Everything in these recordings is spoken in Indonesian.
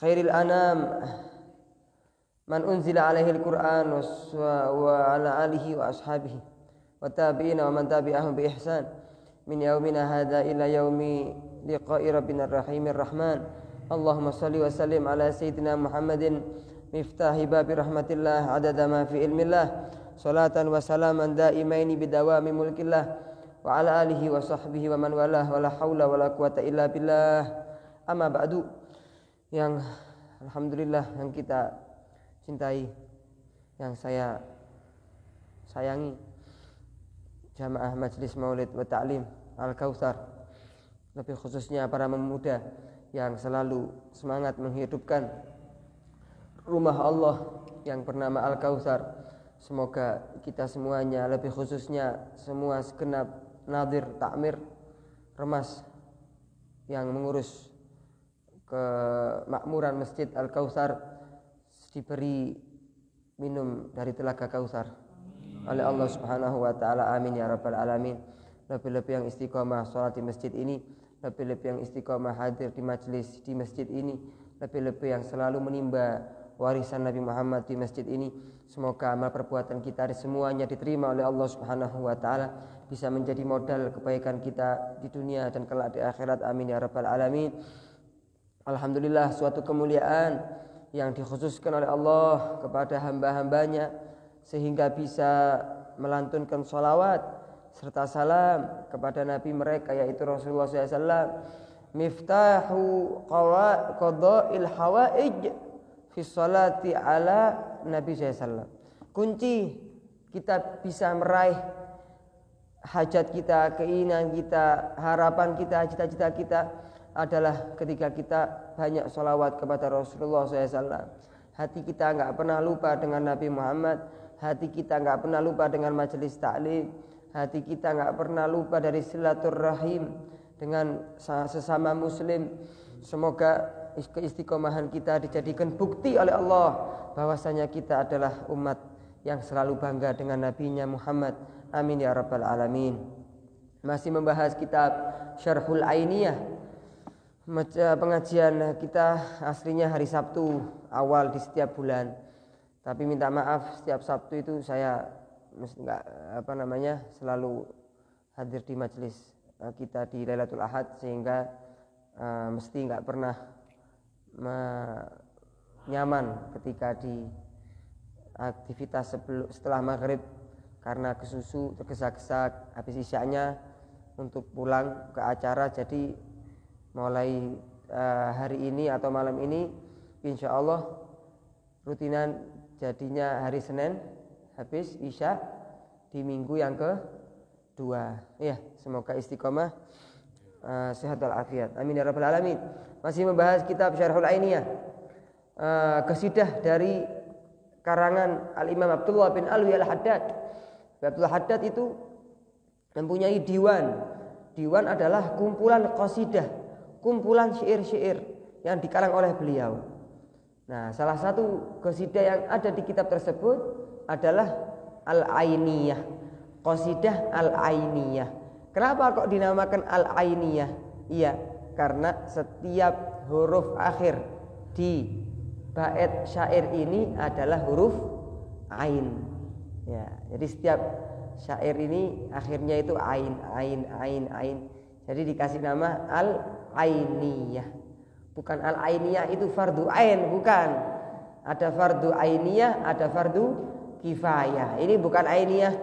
khairil anam man unzila alaihi al-Qur'an wa ala alihi wa ashabihi wa tabi'ina wa man tabi'ahum bi ihsan min yaumina hadza ila yaumi liqa'i rabbina rahimir rahman. Allahumma salli wa sallim ala sayyidina Muhammadin miftahi babi rahmatillah adada ma fi ilmillah salatan wa salaman daimaini bidawami mulkillah wa ala alihi wa sahbihi wa man walah wa la haula wa la quwata illa billah. Amma ba'du, yang alhamdulillah yang kita cintai, yang saya sayangi, jamaah Majelis Maulid wa Ta'lim Al-Kautsar, lebih khususnya para pemuda yang selalu semangat menghidupkan rumah Allah yang bernama Al-Kautsar. Semoga kita semuanya, lebih khususnya semua segenap nadir takmir remas yang mengurus kemakmuran Masjid Al-Kautsar, diberi minum dari telaga Kautsar oleh Allah Subhanahu wa taala. Amin ya rabbal alamin. Lebih-lebih yang istiqomah salat di masjid ini, lebih-lebih yang istiqomah hadir di majelis di masjid ini, lebih-lebih yang selalu menimba warisan Nabi Muhammad di masjid ini. Semoga amal perbuatan kita semuanya diterima oleh Allah Subhanahu wa taala, bisa menjadi modal kebaikan kita di dunia dan kelak di akhirat. Amin ya rabbal alamin. Alhamdulillah, suatu kemuliaan yang dikhususkan oleh Allah kepada hamba-hambanya sehingga bisa melantunkan sholawat serta salam kepada Nabi mereka, yaitu Rasulullah SAW. Miftahu qada'il hawaij fi sholati ala Nabi SAW. Kunci kita bisa meraih hajat kita, keinginan kita, harapan kita, cita-cita kita adalah ketika kita banyak sholawat kepada Rasulullah SAW. Hati kita enggak pernah lupa dengan Nabi Muhammad, hati kita enggak pernah lupa dengan majelis taklim, hati kita enggak pernah lupa dari silaturrahim dengan sesama muslim. Semoga keistiqomahan kita dijadikan bukti oleh Allah bahwasanya kita adalah umat yang selalu bangga dengan nabinya Muhammad. Amin ya rabbal alamin. Masih membahas kitab Syarhul Ainiyah. Pengajian kita aslinya hari Sabtu awal di setiap bulan, tapi minta maaf setiap Sabtu itu saya selalu hadir di majelis kita di Lailatul Ahad, sehingga mesti nggak pernah nyaman ketika di aktivitas setelah maghrib karena kesusu tergesa-gesa habis isyaknya untuk pulang ke acara. Jadi mulai hari ini atau malam ini insya Allah rutinan jadinya hari Senin habis isya di minggu yang kedua. Ya, semoga istiqomah, sehat walafiat. Amin ya rabbal alamin. Masih membahas kitab Syarhul Ainiyah, qasidah dari karangan Al-Imam Abdullah bin Alwi Al-Haddad. Abdullah Haddad itu mempunyai diwan. Diwan adalah kumpulan qasidah, kumpulan syair-syair yang dikarang oleh beliau. Nah, salah satu qasidah yang ada di kitab tersebut adalah Al-Ainiyah, qasidah Al-Ainiyah. Kenapa kok dinamakan Al-Ainiyah? Iya, karena setiap huruf akhir di bait syair ini adalah huruf ain. Ya, jadi setiap syair ini akhirnya itu ain, ain, ain, ain. Jadi dikasih nama Al-Ainiyah. Bukan Al-Ainiyah itu fardu ain, bukan. Ada fardu ainiyah, ada fardu kifayah. Ini bukan ainiyah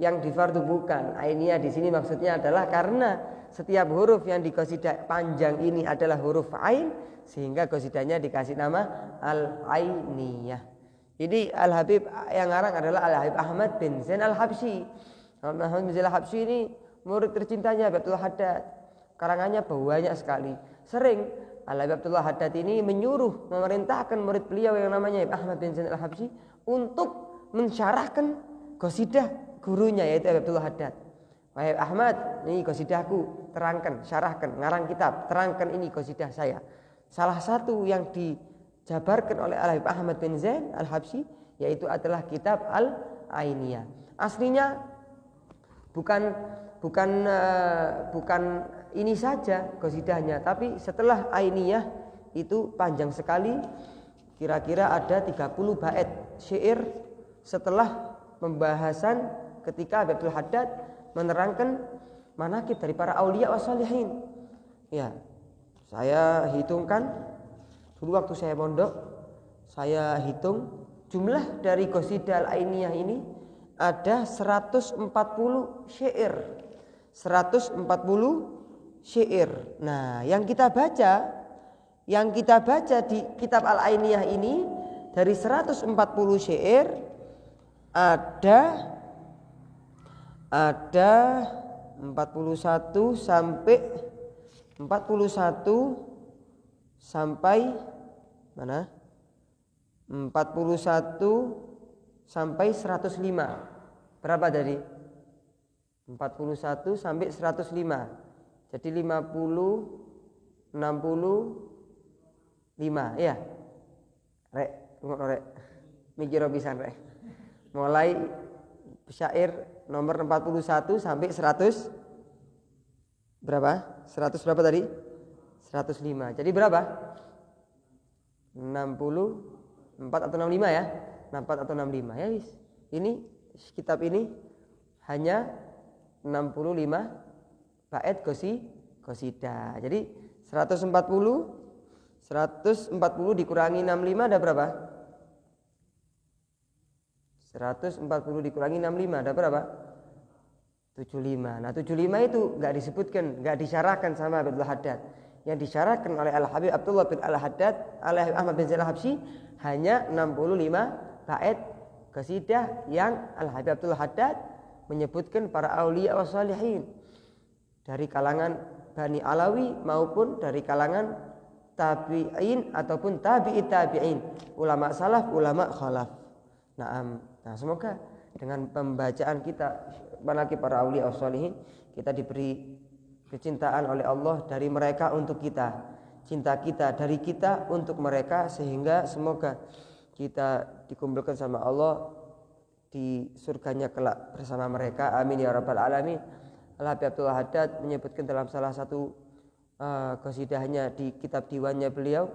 yang di fardu, bukan. Ainiyah di sini maksudnya adalah karena setiap huruf yang di qasidah panjang ini adalah huruf ain, sehingga qasidahnya dikasih nama Al-Ainiyah. Ini Al-Habib yang ngarang adalah Al-Habib Ahmad bin Zain Al-Habsyi. Ahmad bin Zain Al-Habsyi ini murid tercintanya Abdullah Haddad. Karangannya banyak sekali. Sering Al-Habib Abdullah Haddad ini memerintahkan murid beliau yang namanya Ahmad bin Zain Al-Habsyi untuk mensyarahkan qasidah gurunya, yaitu Abdullah Haddad. Wahai Ahmad, ini qasidahku, terangkan, syarahkan, ngarang kitab, terangkan ini qasidah saya. Salah satu yang dijabarkan oleh Al-Habib Ahmad bin Zain Al-Habsyi yaitu adalah kitab Al-Ainiyah. Aslinya bukan ini saja qasidahnya, tapi setelah Ainiyah itu panjang sekali, kira-kira ada 30 bait syair setelah pembahasan ketika Habib Abdul Haddad menerangkan manaqib dari para aulia wassalihin. Ya, saya hitungkan dulu waktu saya pondok, saya hitung jumlah dari Qasidah Al-Ainiyah ini ada 140 syair. 140 syair. Nah, yang kita baca di kitab Al-Ainiyah ini dari 140 syair ada 41 sampai mana? 41 sampai 105. Berapa tadi? 41 sampai 105. Jadi 50 65 ya. Rek, mikir pisan rek. Mulai syair nomor 41 sampai 100 berapa? 100 berapa tadi? 105. Jadi berapa? 64 atau 65 ya? 64 atau 65 ya. Ini kitab ini hanya 65 bait qasidah. Jadi 140 dikurangi 65 ada berapa? 140 dikurangi 65 ada berapa? 75. Nah 75 itu enggak disebutkan, enggak disyarahkan sama Habib Abdul Haddad. Yang disyarahkan oleh Al-Habib Abdullah bin Al-Haddad oleh Ahmad bin Zaid Al-Habsyi hanya 65 bait qasidah yang Al-Habib Abdul Haddad menyebutkan para aulia wassalihin dari kalangan Bani Alawi maupun dari kalangan tabi'in ataupun tabi'it tabi'in, ulama salaf, ulama khalaf. Nah, semoga dengan pembacaan kita manaqib para aulia wassalihin kita diberi kecintaan oleh Allah dari mereka untuk kita, cinta kita dari kita untuk mereka, sehingga semoga kita dikumpulkan sama Allah di surganya kelak bersama mereka. Amin ya rabbal alamin. Al-Habib Abdul Haddad menyebutkan dalam salah satu qasidahnya di kitab diwannya beliau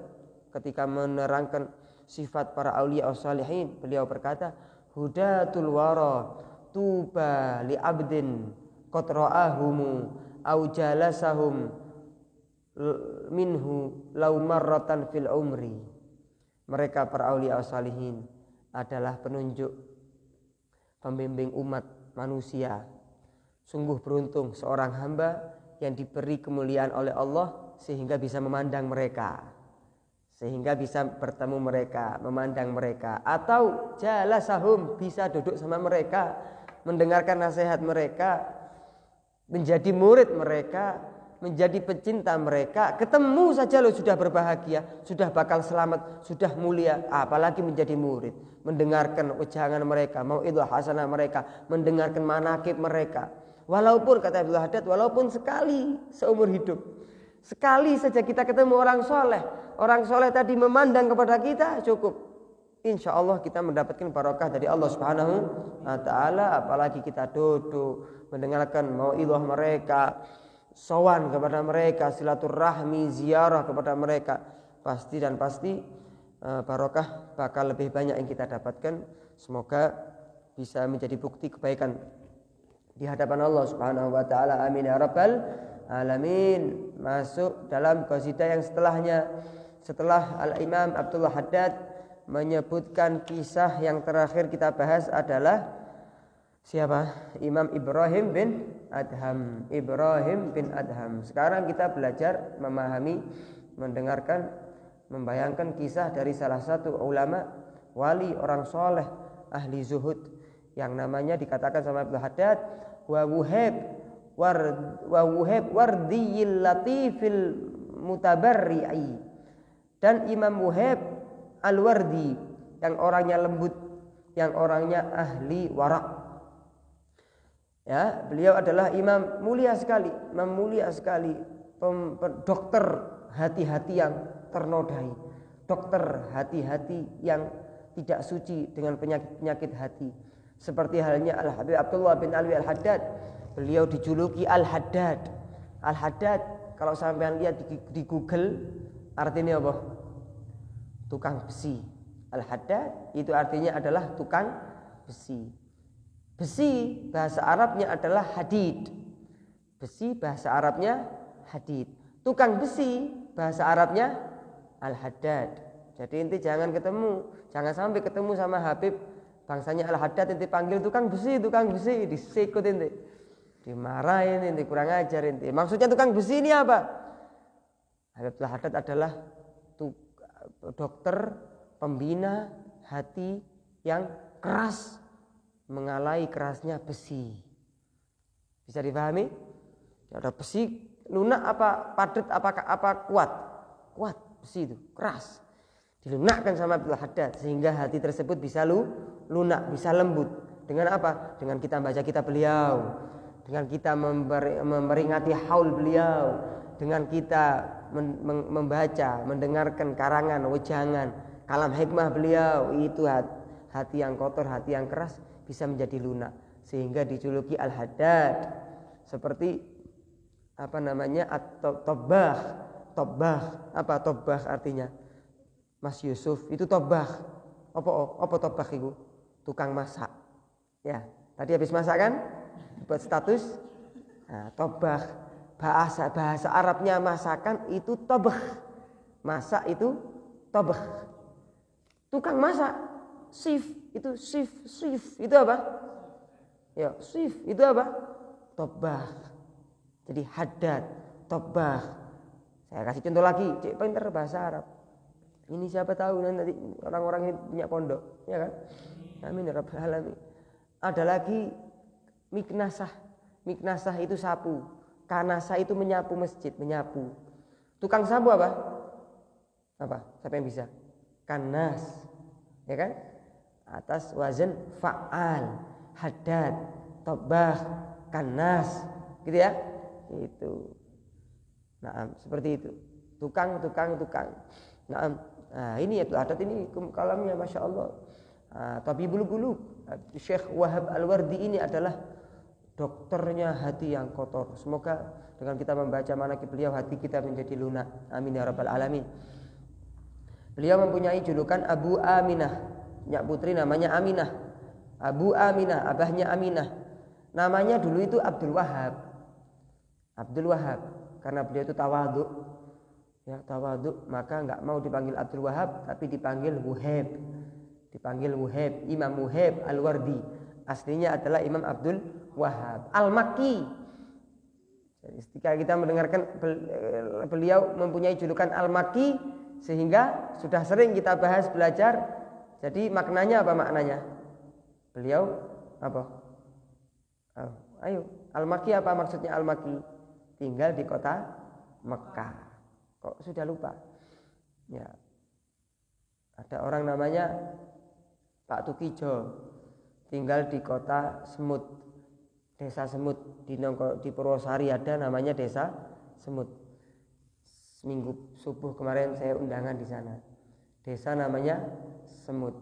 ketika menerangkan sifat para aulia wassalihin, beliau berkata, hudatul wara tuba li abdin qad ra'ahumu au jalasahum minhu law marratan fil umri. Mereka para aulia wassalihin adalah penunjuk pembimbing umat manusia. Sungguh beruntung seorang hamba yang diberi kemuliaan oleh Allah sehingga bisa memandang mereka, sehingga bisa bertemu mereka, memandang mereka, atau jalasahum, bisa duduk sama mereka, mendengarkan nasihat mereka, menjadi murid mereka, menjadi pecinta mereka. Ketemu saja lo sudah berbahagia, sudah bakal selamat, sudah mulia, apalagi menjadi murid, mendengarkan ujangan mereka, mau'idhah hasanah mereka, mendengarkan manaqib mereka. Walaupun kata Abdul Haddad, walaupun sekali seumur hidup, sekali saja kita ketemu orang soleh tadi memandang kepada kita, cukup. Insya Allah kita mendapatkan barokah dari Allah Subhanahu wa Ta'ala. Apalagi kita duduk mendengarkan mau'idhah mereka, sowan kepada mereka, silaturahmi, ziarah kepada mereka, pasti barokah bakal lebih banyak yang kita dapatkan. Semoga bisa menjadi bukti kebaikan di hadapan Allah Subhanahu wa Ta'ala. Amin ya rabbal alamin. Masuk dalam qasidah yang setelahnya, setelah Al-Imam Abdullah Haddad menyebutkan kisah yang terakhir kita bahas adalah siapa? Imam Ibrahim bin Adham. Ibrahim bin Adham. Sekarang kita belajar memahami, mendengarkan, membayangkan kisah dari salah satu ulama wali, orang soleh, ahli zuhud, yang namanya dikatakan sama Abdul Haddad wa wuhib wardiyil latifil mutabarri'i, dan Imam Wuhib Al-Wardi yang orangnya lembut, yang orangnya ahli wara'. Ya, beliau adalah imam mulia sekali, dokter hati-hati yang ternodai, dokter hati-hati yang tidak suci dengan penyakit hati. Seperti halnya Al-Habib Abdullah bin Alwi Al-Haddad, beliau dijuluki Al-Haddad. Al-Haddad kalau sampean lihat di Google, artinya apa? Tukang besi. Al-haddad itu artinya adalah tukang besi. Besi bahasa Arabnya adalah hadid. Besi bahasa Arabnya hadid. Tukang besi bahasa Arabnya al-haddad. Jadi inti jangan sampai ketemu sama Habib bangsanya al-haddad inti panggil tukang besi, disikut inti. Dimarahin inti, kurang ajar inti. Maksudnya tukang besi ini apa? Habib al-haddad adalah dokter pembina hati yang keras, mengalai kerasnya besi. Bisa dipahami? Ada besi lunak apa padat apa kuat? Kuat besi itu, keras. Dilunakkan sama Abdul Haddad sehingga hati tersebut bisa lunak, bisa lembut. Dengan apa? Dengan kita membaca kitab beliau, dengan kita memperingati haul beliau, dengan kita membaca, mendengarkan karangan, wejangan, kalam hikmah beliau. Itu hati yang kotor, hati yang keras bisa menjadi lunak sehingga dijuluki Al-Haddad. Seperti apa namanya? At-Tabbah. Apa Tabbah artinya? Mas Yusuf itu Tabbah. Apa Tabbah itu? Tukang masak. Ya, tadi habis masak kan? Buat status. Nah, Tabbah. Bahasa Arabnya masakan itu Tabbah. Masak itu Tabbah. Tukang masak. Sif itu apa? Ya, sif itu apa? Tabbah. Jadi haddad, tabbah. Saya kasih contoh lagi, cek pinter bahasa Arab. Ini siapa tahu nanti orang-orang ini punya pondok, ya kan? Amin ya rabbal alamin. Ada lagi miknasah. Miknasah itu sapu. Kanasah itu menyapu masjid, menyapu. Tukang sapu apa? Apa? Siapa yang bisa? Kanas. Ya kan? Atas wazan fa'al, haddad, tabbah, kanas. Gitu ya? Itu. Nah, seperti itu. Tukang. Nah, ini ya adat ini kalamnya Masya Allah. Tapi bulu-bulu Syekh Wahab Al-Wardi ini adalah dokternya hati yang kotor. Semoga dengan kita membaca manaqib beliau hati kita menjadi lunak. Amin ya rabbal alamin. Beliau mempunyai julukan Abu Aminah. Punya putri namanya Aminah. Abu Aminah, abahnya Aminah. Namanya dulu itu Abdul Wahab. Karena beliau itu tawadhu. Ya, tawadhu, maka enggak mau dipanggil Abdul Wahab tapi dipanggil Wuhaib. Imam Wuhaib Al-Wardi. Aslinya adalah Imam Abdul Wahab Al-Makki. Jadi ketika kita mendengarkan beliau mempunyai julukan Al-Makki sehingga sudah sering kita bahas belajar. Jadi maknanya apa maknanya? Beliau apa? Ayo, Al-Makki apa maksudnya Al-Makki? Tinggal di kota Mekah. Kok sudah lupa? Ya. Ada orang namanya Pak Tukijo, tinggal di kota Semut, desa Semut di Purwosari ada namanya desa Semut. Seminggu subuh kemarin saya undangan di sana. Desa namanya Semut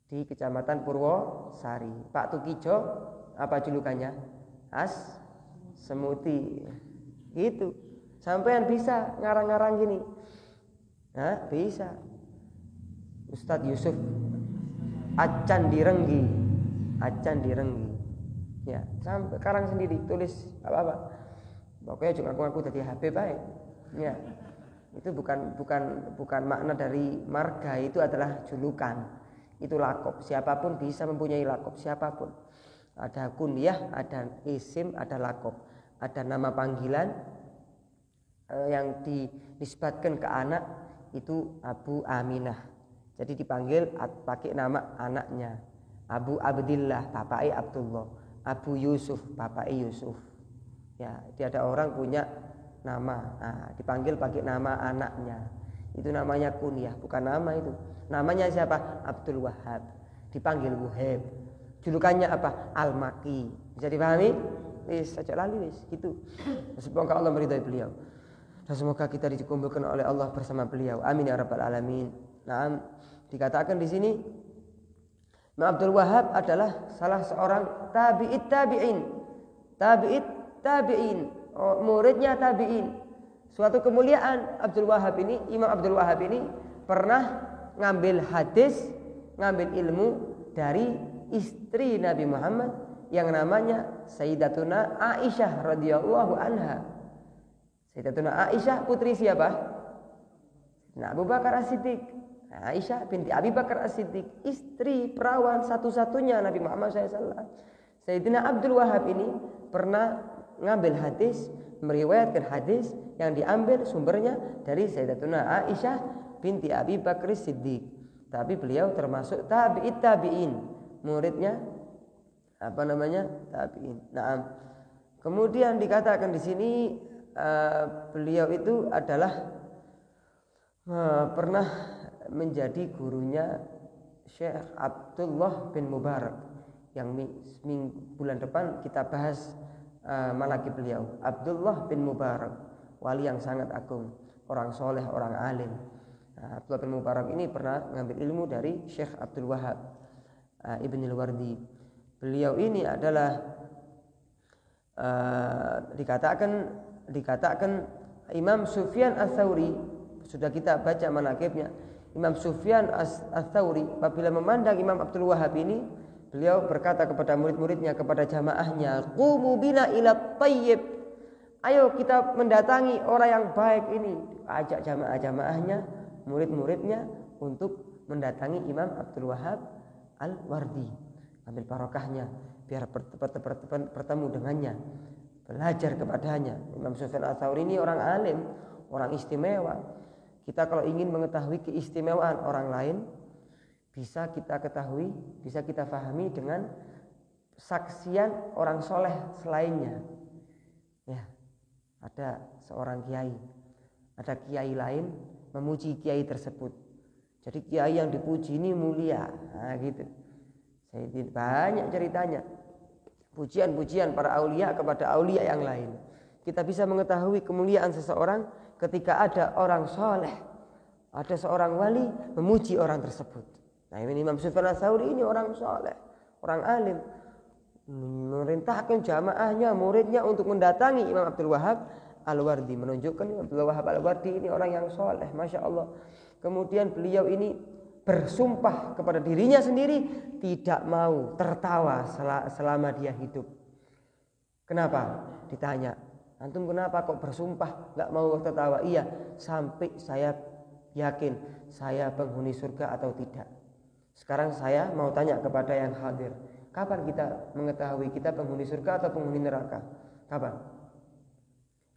di Kecamatan Purwosari. Pak Tukijo apa julukannya? As Semuti. Gitu. Sampean bisa ngarang-ngarang gini. Nah, bisa. Ustadz Yusuf Acan Direnggi. Ya, sampai karang sendiri, tulis apa-apa. Pokoknya juga aku tadi HP baik. Ya. Itu bukan makna dari marga, itu adalah julukan. Itu lakop. Siapapun bisa mempunyai lakop, siapapun. Ada kunyah, ada isim, ada lakop. Ada nama panggilan yang dinisbatkan ke anak itu Abu Aminah. Jadi dipanggil pakai nama anaknya. Abu Abdillah, bapaknya Abdullah. Abu Yusuf, bapaknya Yusuf. Ya, dia ada orang punya nama. Nah, dipanggil pakai nama anaknya. Itu namanya kunyah, bukan nama itu. Namanya siapa? Abdul Wahab. Dipanggil Wuhaib. Julukannya apa? Al-Makki. Bisa dipahami? Wis, saja lali wis, gitu. Semoga Allah meridai beliau. Dan semoga kita dikumpulkan oleh Allah bersama beliau. Amin ya rabbal alamin. Nah, dikatakan di sini Abdul Wahab adalah salah seorang tabi'in. Muridnya tabi'in. suatu kemuliaan Abdul Wahhab ini, Imam Abdul Wahhab ini pernah ngambil hadis, ngambil ilmu dari istri Nabi Muhammad yang namanya Sayyidatuna Aisyah radhiyallahu anha. Sayyidatuna Aisyah putri siapa? Nah, Abu Bakar As-Siddiq. Aisyah binti Abi Bakar As-Siddiq, istri perawan satu-satunya Nabi Muhammad SAW. Sayyidina Abdul Wahhab ini pernah ngambil hadis, meriwayatkan hadis yang diambil sumbernya dari Sayyidatuna Aisyah binti Abi Bakar As-Siddiq. Tapi beliau termasuk tabi'in, muridnya tabi'in. Nah, kemudian dikatakan di sini beliau itu adalah pernah menjadi gurunya Syekh Abdullah bin Mubarak yang bulan depan kita bahas manaqib beliau. Abdullah bin Mubarak, wali yang sangat agung, orang soleh, orang alim. Nah, Abdullah bin Mubarak ini pernah mengambil ilmu dari Syekh Abdul Wahhab Ibnul Wardi. Beliau ini adalah dikatakan Imam Sufyan Ats-Tsauri, sudah kita baca manaqibnya. Imam Sufyan Ats-Tsauri apabila memandang Imam Abdul Wahhab ini, beliau berkata kepada murid-muridnya, kepada jamaahnya, "Qumu bina ila thayyib." Ayo kita mendatangi orang yang baik ini. Ajak jamaah-jamaahnya, murid-muridnya untuk mendatangi Imam Abdul Wahhab Al-Wardi, ambil barokahnya biar bertemu dengannya, belajar kepadanya. Imam Sufyan Ats-Tsauri ini orang alim, orang istimewa. Kita kalau ingin mengetahui keistimewaan orang lain, bisa kita ketahui, bisa kita fahami dengan saksian orang soleh selainnya. Ya, ada seorang kiai, ada kiai lain memuji kiai tersebut. Jadi kiai yang dipuji ini mulia, nah gitu. Saya banyak ceritanya, pujian-pujian para aulia kepada aulia yang lain. Kita bisa mengetahui kemuliaan seseorang ketika ada orang soleh, ada seorang wali memuji orang tersebut. Nah, ini Imam Sufyan Ats-Tsauri ini orang soleh, orang alim, memerintahkan jamaahnya, muridnya untuk mendatangi Imam Abdul Wahhab Al-Wardi, menunjukkan Imam Abdul Wahhab Al-Wardi ini orang yang soleh, masya Allah. Kemudian beliau ini bersumpah kepada dirinya sendiri tidak mau tertawa selama dia hidup. Kenapa? Ditanya, antum kenapa kok bersumpah nggak mau tertawa? Iya, sampai saya yakin saya penghuni surga atau tidak. Sekarang saya mau tanya kepada yang hadir, kapan kita mengetahui kita penghuni surga atau penghuni neraka? Kapan?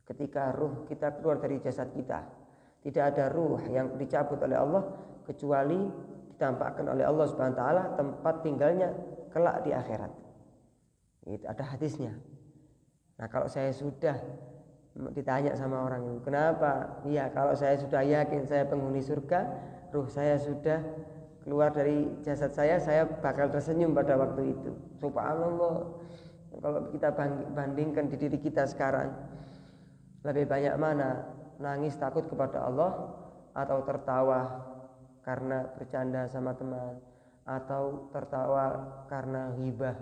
Ketika ruh kita keluar dari jasad kita. Tidak ada ruh yang dicabut oleh Allah kecuali ditampakkan oleh Allah Subhanahu wa taala tempat tinggalnya kelak di akhirat. Itu ada hadisnya. Nah, kalau saya sudah ditanya sama orang itu, kenapa? Iya, kalau saya sudah yakin saya penghuni surga, ruh saya sudah keluar dari jasad saya bakal tersenyum pada waktu itu. Subhanallah. Kalau kita bandingkan di diri kita sekarang, lebih banyak mana nangis takut kepada Allah atau tertawa karena bercanda sama teman, atau tertawa karena ghibah,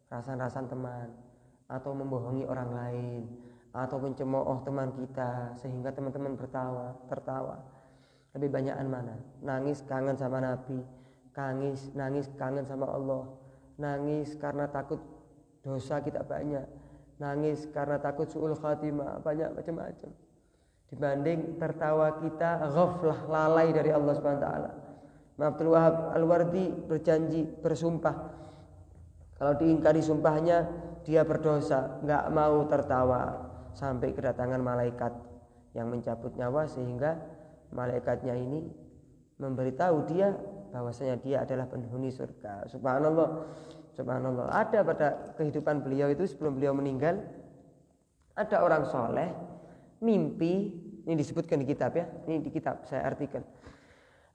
rasan-rasan teman, atau membohongi orang lain, atau mencemooh teman kita sehingga teman-teman tertawa. Lebih banyakan mana? Nangis kangen sama Nabi, nangis kangen sama Allah, nangis karena takut dosa kita banyak, nangis karena takut su'ul khatimah, banyak macam-macam. Dibanding tertawa kita ghaflah, lalai dari Allah Subhanahu wa taala. Abdul Wahhab Al-Wardi berjanji, bersumpah, kalau diingkari sumpahnya dia berdosa, enggak mau tertawa sampai kedatangan malaikat yang mencabut nyawa, sehingga malaikatnya ini memberitahu dia bahwasanya dia adalah penghuni surga. Subhanallah. Subhanallah. Ada pada kehidupan beliau itu sebelum beliau meninggal, ada orang soleh mimpi, ini disebutkan di kitab ya, ini di kitab saya artikan.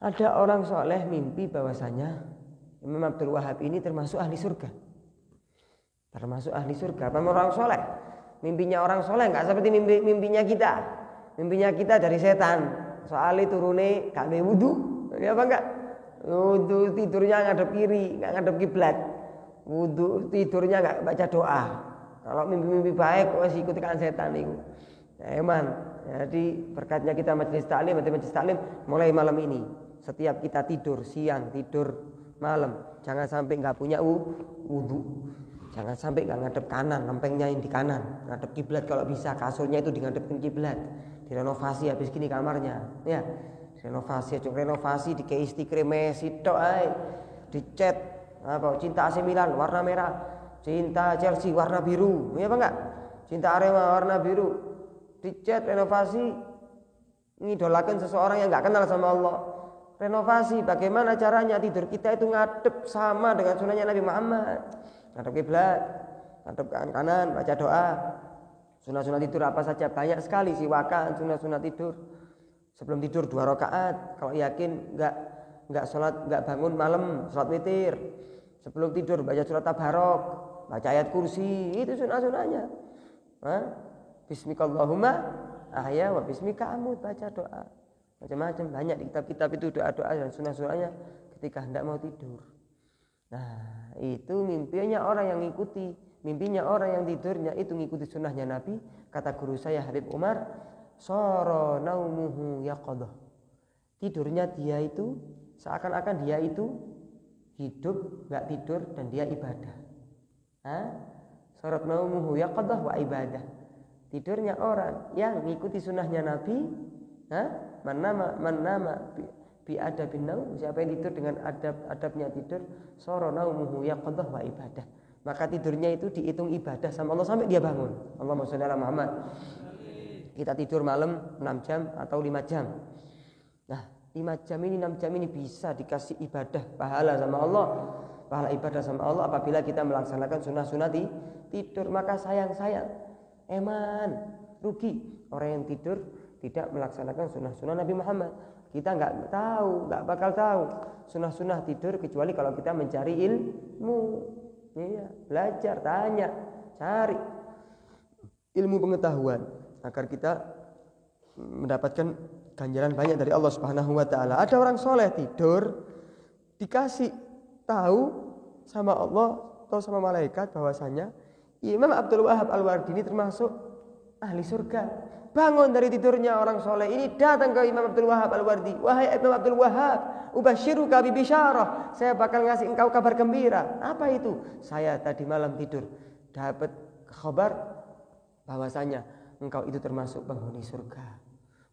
Ada orang soleh mimpi bahwasanya Imam Abdul Wahhab ini termasuk ahli surga. Termasuk ahli surga. Apa orang soleh? Mimpinya orang soleh nggak seperti mimpinya kita. Mimpinya kita dari setan. Soalnya turune gak ada wudu, ya apa enggak? Wudu tidurnya ngadep kiri, nggak ngadep kiblat. Wudu tidurnya nggak baca doa. Kalau mimpi-mimpi baik, wes ikutikan setan itu. Eman, Jadi berkatnya kita majelis taklim, mulai malam ini setiap kita tidur siang, tidur malam, jangan sampai nggak punya wudu, jangan sampai nggak ngadep kanan, lempengnya yang di kanan, ngadep kiblat kalau bisa, kasurnya itu ngadepin kiblat, direnovasi habis gini kamarnya, ya, renovasi, dikei stiker Messi tok ae, dicat apa cinta AC Milan warna merah, cinta Chelsea warna biru, ya apa enggak? Cinta Arema warna biru, dicat renovasi, ngidolakan seseorang yang nggak kenal sama Allah. Renovasi, bagaimana caranya tidur kita itu ngadep sama dengan sunnahnya Nabi Muhammad, ngadep kiblat, ngadep kanan, baca doa. Sunnah-sunnah tidur apa saja, banyak sekali siwakan, sunnah-sunnah tidur. Sebelum tidur 2 rakaat, kalau yakin nggak sholat, nggak bangun malam, sholat witir. Sebelum tidur baca surat Tabarok, baca ayat kursi, itu sunnah-sunnahnya. Bismikallahumma ahya wa bismika amut, baca doa. Macam-macam banyak di kitab-kitab itu doa-doa dan sunnah-sunnahnya ketika hendak mau tidur. Nah, itu mimpinya orang yang ngikuti, mimpinya orang yang tidurnya itu ngikuti sunnahnya Nabi. Kata guru saya Habib Umar, sara naumuhu yaqadah. Tidurnya dia itu seakan-akan dia itu hidup, enggak tidur dan dia ibadah. Sara naumuhu yaqadah wa ibadah. Tidurnya orang yang ngikuti sunnahnya Nabi, man nama bi adabin naum, siapa yang tidur dengan adabnya tidur, sara naumuhu yaqadah wa ibadah. Maka tidurnya itu dihitung ibadah sama Allah sampai dia bangun. Allahumma sholli ala Muhammad. Kita tidur malam 6 jam atau 5 jam. Nah, 5 jam ini 6 jam ini bisa dikasih ibadah pahala sama Allah. Pahala ibadah sama Allah apabila kita melaksanakan sunnah-sunnah tidur. Maka sayang-sayang, eman, rugi orang yang tidur tidak melaksanakan sunnah-sunnah Nabi Muhammad. Kita nggak bakal tahu sunnah-sunnah tidur kecuali kalau kita mencari ilmu. Iya, belajar, tanya, cari ilmu pengetahuan agar kita mendapatkan ganjaran banyak dari Allah Subhanahu wa taala. Ada orang soleh tidur dikasih tahu sama Allah atau sama malaikat bahwasanya Imam Abdul Wahab Al-Wardi ini termasuk ahli surga. Bangun dari tidurnya orang soleh ini, datang ke Imam Abdul Wahab Al-Wardi. Wahai Imam Abdul Wahab, ubasyiruka bi bisyarah, saya bakal ngasih engkau kabar gembira. Apa itu? Saya tadi malam tidur dapat kabar bahwasanya engkau itu termasuk penghuni surga.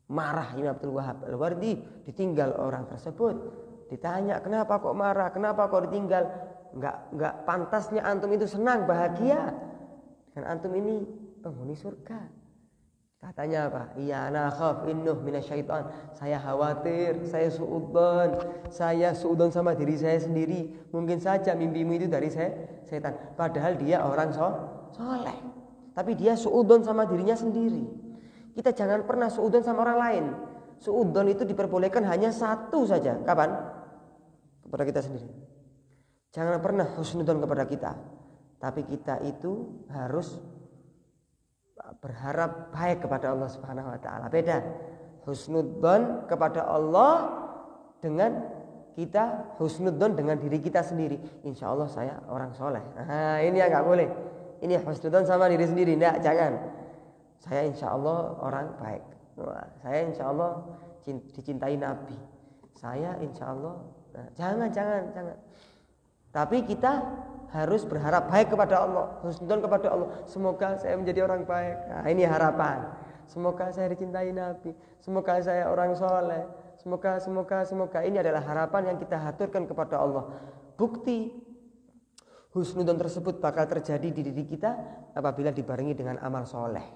Marah Imam Abdul Wahab Al-Wardi, ditinggal orang tersebut. Ditanya, kenapa kok marah? Kenapa kok ditinggal? Enggak pantasnya antum itu senang, bahagia. Dan antum ini penghuni surga. Katanya apa? Iya, ana khaf innuh minasyaitan. Saya khawatir, saya suudzon sama diri saya sendiri. Mungkin saja mimpimu itu dari setan. Padahal dia orang soleh. Tapi dia suudzon sama dirinya sendiri. Kita jangan pernah suudzon sama orang lain. Suudzon itu diperbolehkan hanya satu saja. Kapan? Kepada kita sendiri. Jangan pernah husnudzon kepada kita. Tapi kita itu harus berharap baik kepada Allah Subhanahu wa taala. Beda. Husnudzon kepada Allah dengan kita husnudzon dengan diri kita sendiri. Insya Allah saya orang soleh. Nah, ini yang nggak boleh. Ini husnudzon sama diri sendiri. Nggak, jangan. Saya insya Allah orang baik. Saya insya Allah dicintai Nabi. Saya insya Allah. Nah, jangan. Tapi kita harus berharap baik kepada Allah, husnudzon kepada Allah. Semoga saya menjadi orang baik. Nah, ini harapan. Semoga saya dicintai Nabi. Semoga saya orang soleh. Semoga ini adalah harapan yang kita haturkan kepada Allah. Bukti husnudzon tersebut bakal terjadi di diri kita apabila dibarengi dengan amal soleh.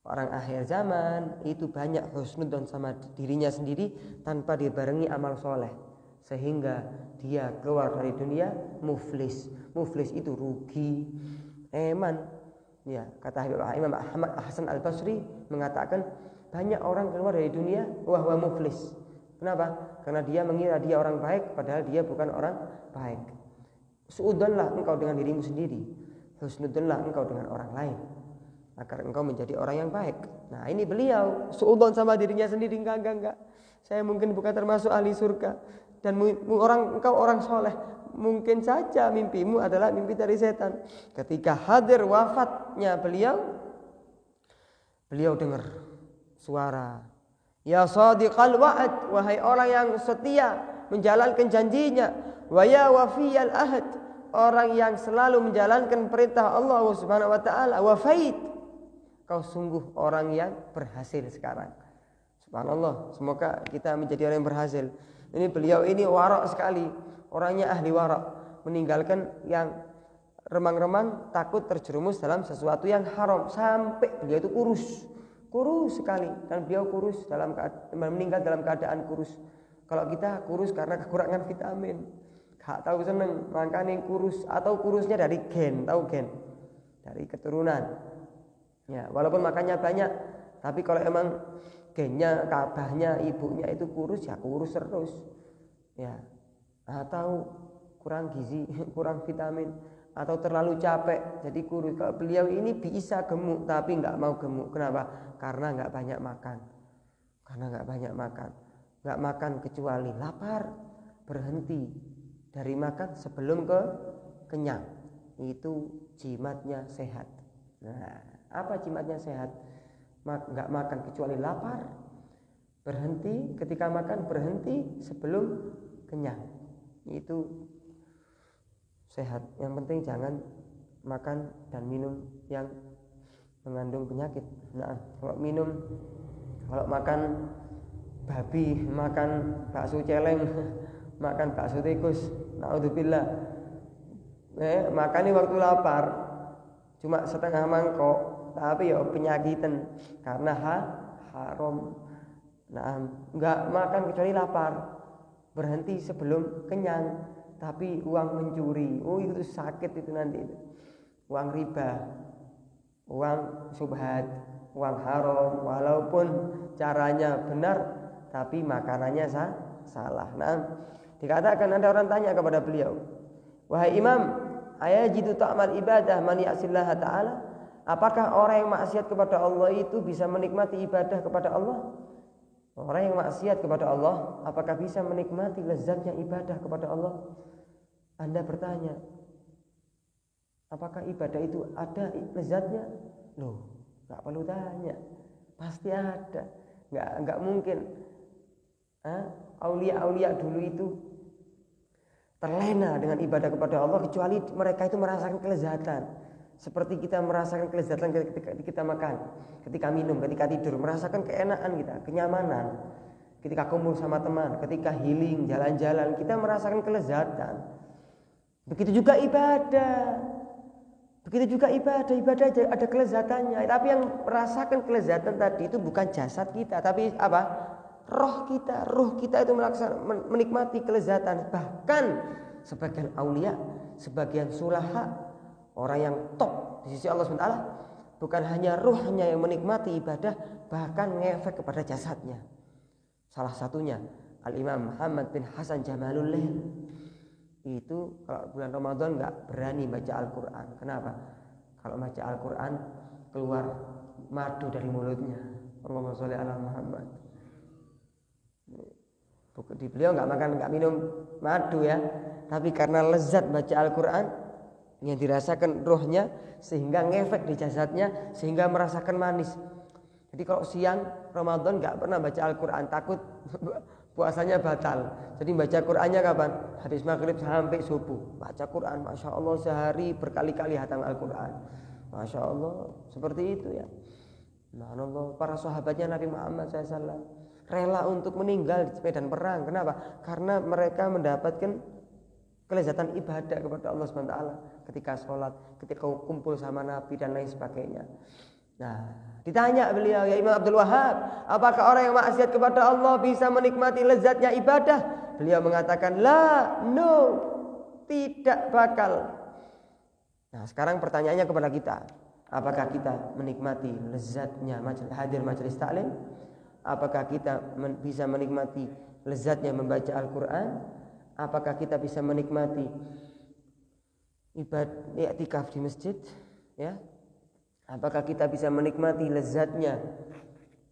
Orang akhir zaman itu banyak husnudzon sama dirinya sendiri tanpa dibarengi amal soleh. Sehingga dia keluar dari dunia muflis. Muflis itu rugi, eman. Ya, kata Imam Ahmad Hasan Al-Basri mengatakan banyak orang keluar dari dunia wahwa muflis. Kenapa? Karena dia mengira dia orang baik padahal dia bukan orang baik. Suudzonlah engkau dengan dirimu sendiri. Husnudzonlah engkau dengan orang lain agar engkau menjadi orang yang baik. Nah, ini beliau suudzon sama dirinya sendiri. Enggak. Saya mungkin bukan termasuk ahli surga. Dan engkau orang soleh, mungkin saja mimpimu adalah mimpi dari setan. Ketika hadir wafatnya beliau dengar bersuara. Ya shadiqal wa'ad, wahai orang yang setia menjalankan janjinya. Wa ya wafiyal ahad, orang yang selalu menjalankan perintah Allah Subhanahu wa taala. Wafait, kau sungguh orang yang berhasil sekarang. Subhanallah, semoga kita menjadi orang yang berhasil. Ini beliau ini warak sekali, orangnya ahli warak, meninggalkan yang remang-remang, takut terjerumus dalam sesuatu yang haram. Sampai beliau itu kurus sekali, dan beliau kurus meninggal dalam keadaan kurus. Kalau kita kurus karena kekurangan vitamin, gak tahu seneng, makanya kurus, atau kurusnya dari gen, tahu gen, dari keturunan. Ya, walaupun makannya banyak, tapi kalau emang gennya, kabahnya ibunya itu kurus, ya kurus terus. Ya, atau kurang gizi, kurang vitamin, atau terlalu capek jadi kurus. Kalau beliau ini bisa gemuk tapi nggak mau gemuk. Kenapa? Karena nggak banyak makan. Nggak makan kecuali lapar, berhenti dari makan sebelum kenyang. Itu jimatnya sehat. Nah, apa jimatnya sehat? Nggak makan kecuali lapar, berhenti ketika makan, berhenti sebelum kenyang. Itu sehat. Yang penting jangan makan dan minum yang mengandung penyakit. Nah, kalau makan babi, makan bakso celeng, makan bakso tikus, naudzubillah. Makannya waktu lapar cuma setengah mangkok, tapi ya penyakitan karena haram. Nah, enggak makan kecuali lapar, berhenti sebelum kenyang, tapi uang mencuri, itu sakit itu nanti. Uang riba, uang subhat, uang haram, walaupun caranya benar, tapi makanannya salah. Nah, dikatakan ada orang tanya kepada beliau, wahai Imam, ayajidu ta'mal ibadah man ya'sillaha ta'ala? Apakah orang yang maksiat kepada Allah itu bisa menikmati ibadah kepada Allah? Orang yang maksiat kepada Allah, apakah bisa menikmati lezatnya ibadah kepada Allah? Anda bertanya, apakah ibadah itu ada lezatnya? Loh, nggak perlu tanya, pasti ada. Nggak mungkin. Aulia dulu itu terlena dengan ibadah kepada Allah kecuali mereka itu merasakan kelezatan. Seperti kita merasakan kelezatan ketika kita makan, ketika minum, ketika tidur, merasakan keenakan kita, kenyamanan. Ketika kumpul sama teman, ketika healing, jalan-jalan, kita merasakan kelezatan. Begitu juga ibadah. Ibadah ada kelezatannya. Tapi yang merasakan kelezatan tadi itu bukan jasad kita, tapi apa? Roh kita itu menikmati kelezatan. Bahkan sebagian aulia, sebagian sulaha, orang yang top di sisi Allah SWT, bukan hanya ruhnya yang menikmati ibadah, bahkan ngefek kepada jasadnya. Salah satunya Al-Imam Muhammad bin Hasan Jamalullail. Itu kalau bulan Ramadan nggak berani baca Al-Quran. Kenapa? Kalau baca Al-Quran keluar madu dari mulutnya. Allahumma sholli ala Muhammad. Di beliau nggak makan, nggak minum madu ya, tapi karena lezat baca Al-Quran yang dirasakan rohnya, sehingga ngefek di jasadnya, sehingga merasakan manis. Jadi kalau siang Ramadan nggak pernah baca Al-Quran, takut puasanya batal. Jadi baca Qurannya kapan? Habis maghrib sampai subuh. Baca Quran, Masya Allah, sehari berkali-kali hatam Al-Quran. Masya Allah, seperti itu ya. Subhanallah, para sahabatnya Nabi Muhammad SAW rela untuk meninggal di medan perang. Kenapa? Karena mereka mendapatkan kelezatan ibadah kepada Allah SWT ketika sholat, ketika kumpul sama Nabi dan lain sebagainya. Nah, ditanya beliau, ya Imam Abdul Wahab, apakah orang yang maksiat kepada Allah bisa menikmati lezatnya ibadah? Beliau mengatakan, tidak bakal. Nah, sekarang pertanyaannya kepada kita, apakah kita menikmati lezatnya hadir majelis taklim? Apakah kita bisa menikmati lezatnya membaca Al-Quran? Apakah kita bisa menikmati ibadah i'tikaf di masjid? Ya. Apakah kita bisa menikmati lezatnya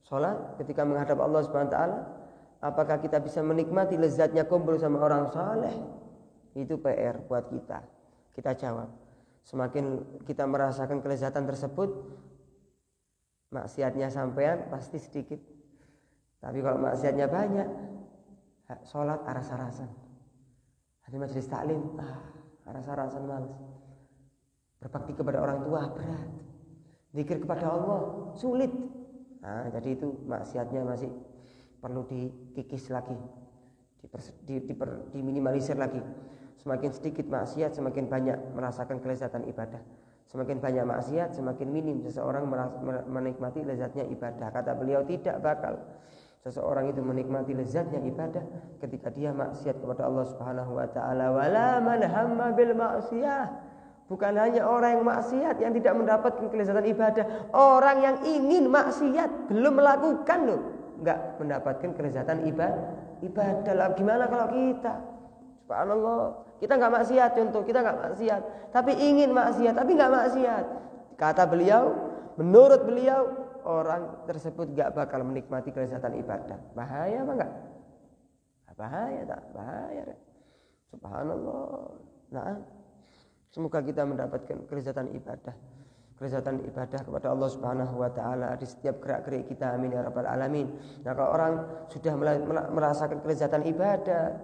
sholat ketika menghadap Allah SWT? Apakah kita bisa menikmati lezatnya kumpul sama orang saleh? Itu PR buat kita. Kita jawab. Semakin kita merasakan kelezatan tersebut, Maksiatnya sampean pasti sedikit. Tapi kalau maksiatnya banyak, sholat aras-arasan. Hadis majelis taklim, aras-arasan males. Berbakti kepada orang tua berat. Zikir kepada Allah sulit. Jadi itu maksiatnya masih perlu dikikis lagi, diminimalisir lagi. Semakin sedikit maksiat, semakin banyak merasakan kelezatan ibadah. Semakin banyak maksiat, semakin minim seseorang menikmati lezatnya ibadah. Kata beliau, tidak bakal seseorang itu menikmati lezatnya ibadah ketika dia maksiat kepada Allah Subhanahu wa taala. Wala man hamma bil ma'siyah. Bukan hanya orang yang maksiat yang tidak mendapatkan kelezatan ibadah, orang yang ingin maksiat belum melakukan loh, enggak mendapatkan kelezatan ibadah. Gimana kalau kita? Subhanallah, kita enggak maksiat, contoh kita enggak maksiat, tapi ingin maksiat, tapi enggak maksiat. Kata beliau, menurut beliau, orang tersebut enggak bakal menikmati kelezatan ibadah. Bahaya apa enggak? Bahaya tak? Bahaya. Subhanallah. Nah, semoga kita mendapatkan kelezatan ibadah kepada Allah Subhanahu wa taala di setiap gerak-gerik kita. Amin ya rabbal alamin. Nah, kalau orang sudah merasakan kelezatan ibadah,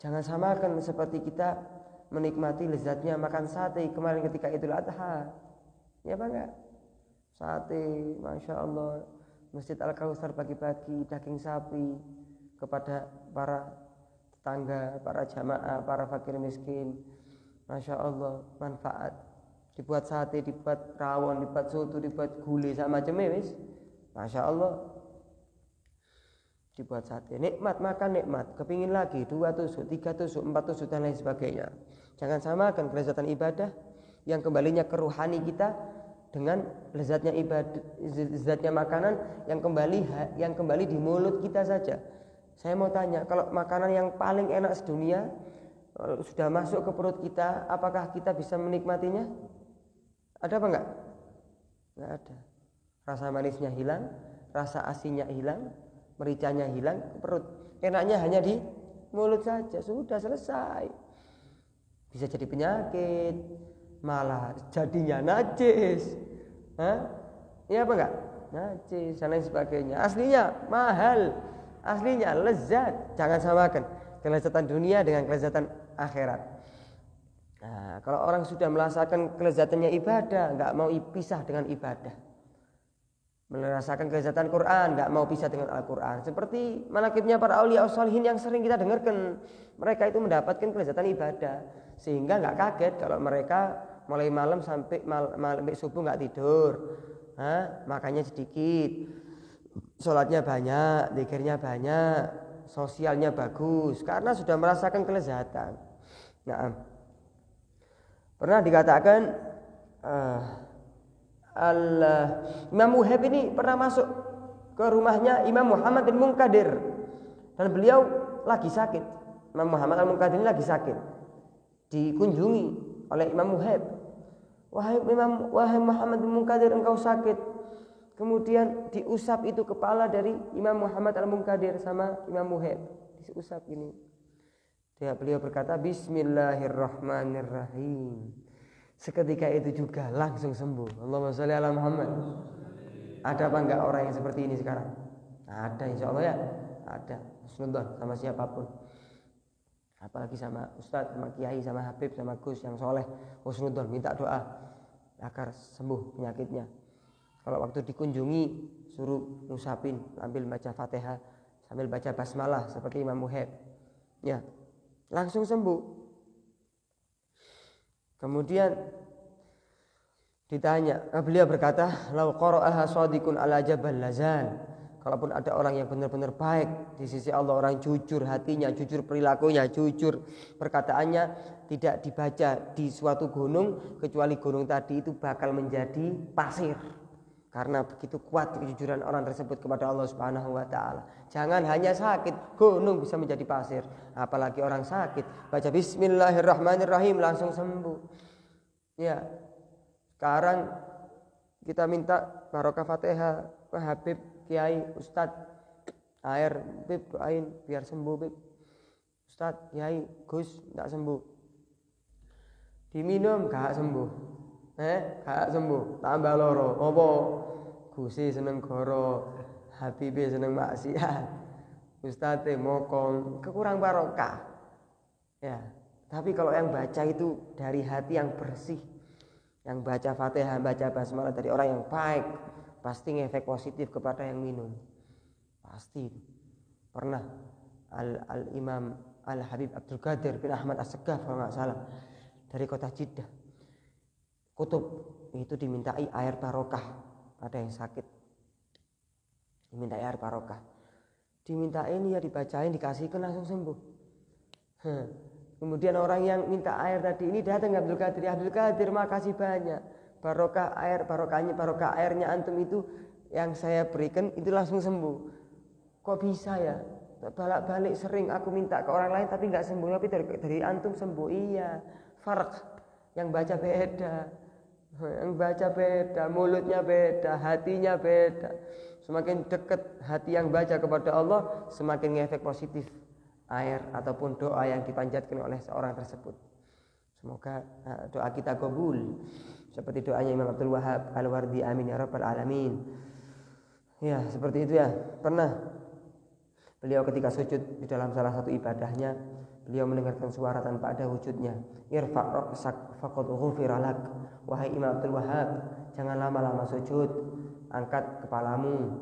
jangan samakan seperti kita menikmati lezatnya makan sate kemarin ketika Idul Adha. Ya apa enggak? Sate, Masya Allah, Masjid Al-Kautsar pagi-pagi daging sapi kepada para tetangga, para jamaah, para fakir miskin. Masya Allah, manfaat. Dibuat sate, dibuat rawon, dibuat soto, dibuat gulai sama macamnya wis. Masya Allah. Dibuat sate, nikmat makan nikmat, kepingin lagi 2 tusuk, 3 tusuk, 4 tusuk dan lain sebagainya. Jangan samakan kelezatan ibadah yang kembalinya ke ruhani kita dengan lezatnya ibadah, lezatnya makanan yang kembali di mulut kita saja. Saya mau tanya, kalau makanan yang paling enak sedunia kalau sudah masuk ke perut kita, apakah kita bisa menikmatinya? Ada apa enggak? Enggak ada. Rasa manisnya hilang, rasa asinnya hilang, mericanya hilang ke perut. Enaknya hanya di mulut saja, sudah selesai. Bisa jadi penyakit, malah jadinya najis. Iya apa enggak? Najis dan lain sebagainya. Aslinya mahal, aslinya lezat. Jangan samakan kelezatan dunia dengan kelezatan akhirat. Nah, kalau orang sudah merasakan kelezatannya ibadah, enggak mau pisah dengan ibadah. Merasakan kelezatan Quran, enggak mau pisah dengan Al-Quran. Seperti manaqibnya para aulia sholihin yang sering kita dengarkan. Mereka itu mendapatkan kelezatan ibadah, sehingga enggak kaget kalau mereka mulai malam sampai subuh enggak tidur. Makannya sedikit, sholatnya banyak, zikirnya banyak, sosialnya bagus, karena sudah merasakan kelezatan. Nah, pernah dikatakan Imam Muhaib ini pernah masuk ke rumahnya Imam Muhammad bin Munkadir dan beliau lagi sakit. Imam Muhammad al-Munkadir ini lagi sakit, dikunjungi oleh Imam Muhaib. Wahai Muhammad bin Munkadir, engkau sakit. Kemudian diusap itu kepala dari Imam Muhammad al-Munkadir sama Imam Muhaib, diusap gini. Beliau berkata, Bismillahirrahmanirrahim. Seketika itu juga langsung sembuh. Allahumma sholli ala Muhammad. Ada apa enggak orang yang seperti ini sekarang? Ada, insya Allah ya. Ada. Husnudzon sama siapapun. Apalagi sama Ustadz, sama Kiai, sama Habib, sama Gus yang soleh. Husnudzon, minta doa agar sembuh penyakitnya. Kalau waktu dikunjungi suruh ngusapin, ambil baca Fatihah sambil baca basmalah seperti Imam Muhaib. Ya, langsung sembuh. Kemudian ditanya, beliau berkata, "Lau qara'aha shadiqun ala jabal lazan." Kalaupun ada orang yang benar-benar baik di sisi Allah, orang jujur hatinya, jujur perilakunya, jujur perkataannya, tidak dibaca di suatu gunung kecuali gunung tadi itu bakal menjadi pasir. Karena begitu kuat kejujuran orang tersebut kepada Allah Subhanahu wa taala. Jangan hanya sakit, gunung bisa menjadi pasir. Apalagi orang sakit, baca Bismillahirrahmanirrahim langsung sembuh. Ya. Sekarang kita minta barokah Fatihah, Habib, Kiai, Ustadz, air, Bib doain biar sembuh, Bib. Ustadz, Kiai, Gus enggak sembuh. Diminum enggak sembuh. Gak sembuh, tambah loro. Apa? Gusi seneng goro, Habibe seneng maksiat, Ustadz mokong, kekurang barokah. Ya, tapi kalau yang baca itu dari hati yang bersih, yang baca Fatihah, baca basmalah dari orang yang baik, pasti ngefek positif kepada yang minum. Pasti. Pernah Al-Imam Al-Habib Abdul Qadir bin Ahmad As-Segaf kalau nggak salah, dari kota Jeddah, Kutub, itu dimintai air barokah pada yang sakit, dimintai air barokah, dimintain ya dibacain, dikasihkan langsung sembuh. Kemudian orang yang minta air tadi ini datang ke Abdul Qadir, Abdul Qadir makasih banyak, barokah airnya antum itu yang saya berikan itu langsung sembuh. Kok bisa ya? Balik sering aku minta ke orang lain tapi nggak sembuh, tapi dari antum sembuh. Iya, farq, yang baca beda, mulutnya beda, hatinya beda. Semakin dekat hati yang baca kepada Allah, semakin ngefek positif air ataupun doa yang dipanjatkan oleh seorang tersebut. Semoga doa kita kabul seperti doanya Imam Abdul Wahab Al-Wardi, amin ya rabbal alamin. Ya, seperti itu ya. Pernah beliau ketika sujud di dalam salah satu ibadahnya, beliau mendengarkan suara tanpa ada wujudnya. Irfa' ra'sak faqad ghufira lak. Wahai Imam Abdul Wahab, jangan lama-lama sujud, angkat kepalamu,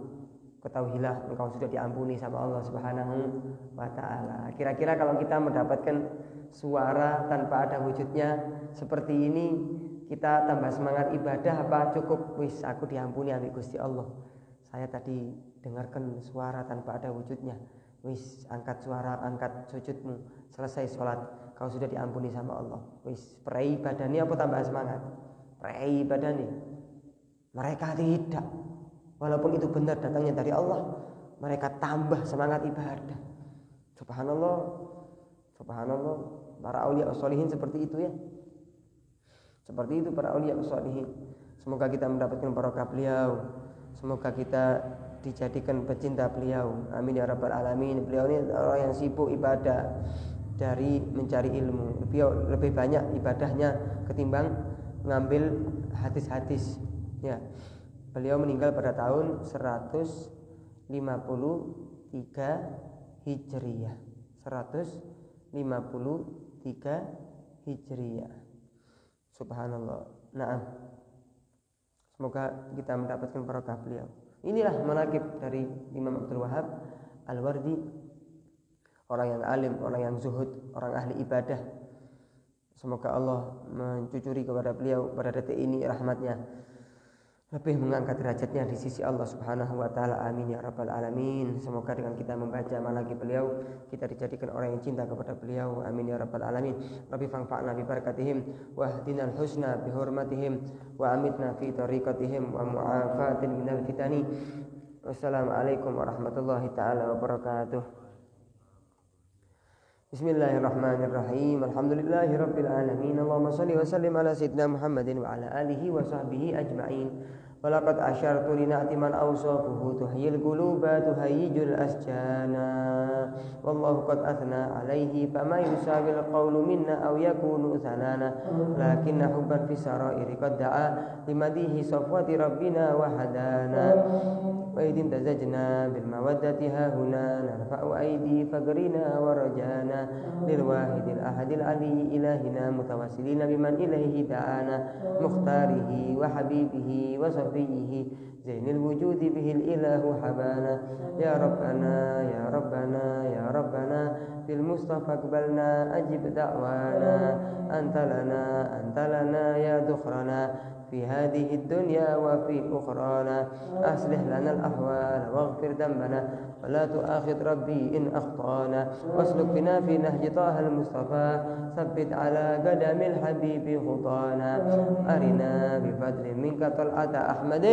ketahuilah engkau sudah diampuni sama Allah Subhanahu wa taala. Kira-kira kalau kita mendapatkan suara tanpa ada wujudnya seperti ini, kita tambah semangat ibadah apa cukup wis aku diampuni ambek Gusti Allah. Saya tadi dengarkan suara tanpa ada wujudnya. Wis angkat suara, angkat sujudmu, selesai sholat, kau sudah diampuni sama Allah. Wis prei badani apa tambah semangat? Prei badani. Mereka tidak. Walaupun itu benar datangnya dari Allah, mereka tambah semangat ibadah. Subhanallah. Subhanallah. Para aulia sholihin seperti itu ya. Seperti itu para aulia sholihin. Semoga kita mendapatkan barokah beliau. Semoga kita dijadikan pecinta beliau. Amin ya rabbal alamin. Beliau ini orang yang sibuk ibadah dari mencari ilmu. Beliau lebih banyak ibadahnya ketimbang ngambil hadis-hadis. Ya. Beliau meninggal pada tahun 153 Hijriyah. 153 Hijriyah. Subhanallah. Naam. Semoga kita mendapatkan barokah beliau. Inilah manaqib dari Imam Abdul Wahab Al-Wardi, orang yang alim, orang yang zuhud, orang ahli ibadah. Semoga Allah mencucuri kepada beliau pada detik ini rahmatnya, lebih mengangkat derajatnya di sisi Allah Subhanahu wa taala. Amin ya rabbal alamin. Semoga dengan kita membaca manaqib beliau, kita dijadikan orang yang cinta kepada beliau. Amin ya rabbal alamin. Rabbi fa'na bi barakatihim wa hdinal husna bi hurmatihim wa amitna fi tariqatihim wa mu'afatin minal fitani. Wassalamualaikum warahmatullahi taala wabarakatuh. Bismillahirrahmanirrahim. Alhamdulillahi rabbil alamin. Allahumma shalli wa sallim ala sayyidina Muhammadin wa ala alihi wa sahbihi ajma'in. Walaqad asyartu li na'ti man awsafuhu tuhyil quluba tuhayyijul asjana. Wallahu qad athna alaihi fama yusawil qawlu minna aw yakunu thanana. Lakinna hubban fi sarairi qad da'a limadihi safwati rabbina wa hadana. Wa idin tazajna bil mawaddati hahuna narfa'u aidi fagrina wa rajana lil wahidil ahadil ali ilahina mutawassilina biman ilaihi da'ana mukhtarihi wa habibihi wa safihi zainil wujudi bihil ilahu habana. Ya Rabbana ya Rabbana ya Rabbana bil mustafa aqbalna ajib da'wana antalana ya dukhrana في هذه الدنيا وفي أخرانا. أصلح لنا الأحوال واغفر ذنبنا ولا تؤاخذ ربي إن أخطأنا واسلك بنا في نهج طه المصطفى ثبت على قدم الحبيب خطانا. أرنا بفضل منك طلعة أحمد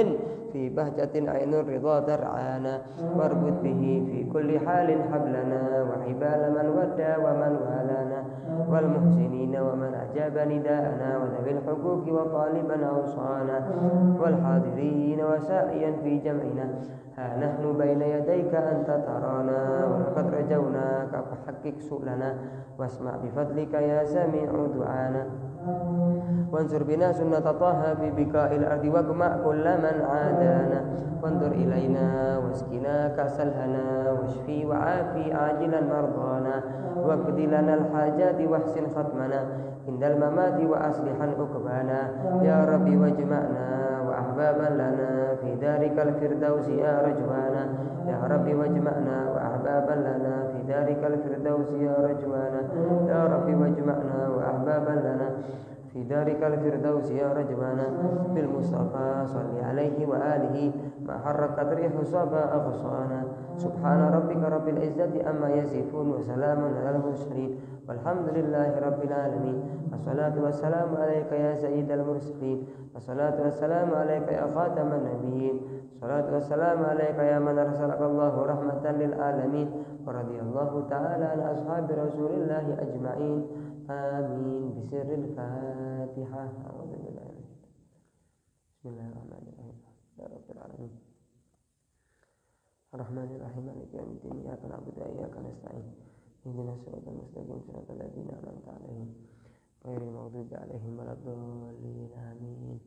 في بهجة عين الرضا ترعانا واربط به في كل حال حبلنا وحبال من ودى ومن والانا والمحسنين ومن أجاب نداءنا وذوي الحقوق وطالبنا أوصانا والحاضرين وسائيا في جمعنا ها نحن بين يديك أنت ترانا ولقد رجوناك فحقق سؤلنا واسمع بفضلك يا سميع دعانا وانصر بنا سنة طه في بكاء الأرض واجمع كل من عادانا وانظر إلينا واسقنا كأس الهنا واشفي وعافي عاجلا مرضانا واقض لنا الحاجات واحسن ختمنا عند الممات وأصلحا عقبانا يا ربي واجمعنا وأحبابا لنا في دارك الفردوس يا رجوانا يا ربي واجمعنا وأحبابا لنا في دارك الفردوس يا رجوانا يا ربي واجمعنا وأحبابا لنا في دارك الفردوس يا رجوانا بالمصطفى صل عليه وآله ما حركت ريح صبا أغصانا سبحان ربك رب العزة أما يصفون وسلام على المرسلين والحمد لله رب العالمين والصلاة والسلام عليك يا سيد المرسلين والصلاة والسلام عليك يا خاتم النبيين والصلاة والسلام عليك يا من أرسلك الله رحمة للعالمين ورضي الله تعالى عن أصحاب رسول الله أجمعين آمين بسر الفاتحة أعوذ بالله من بسم الله الرحمن الرحيم يا رب العالمين الرحمن الرحيم مالك يوم الدين إياك نعبد وإياك نستعين اهدنا الصراط المستقيم صراط الذين أنعمت عليهم غير المغضوب عليهم ولا الضالين آمين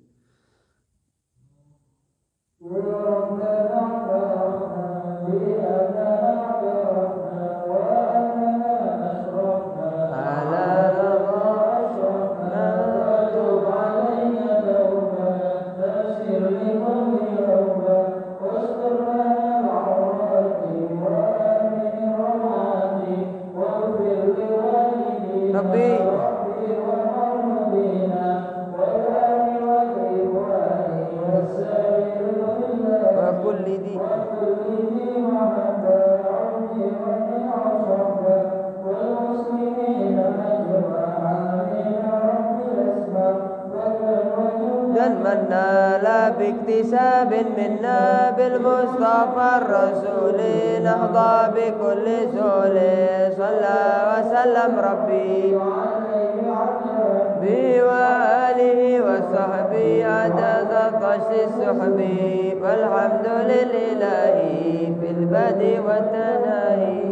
باكتساب منا بالمصطفى الرسول نهضى بكل سهول صلى وسلم ربي وآله وصحبه عدد طش السحب والحمد لله في البدء والتناهي.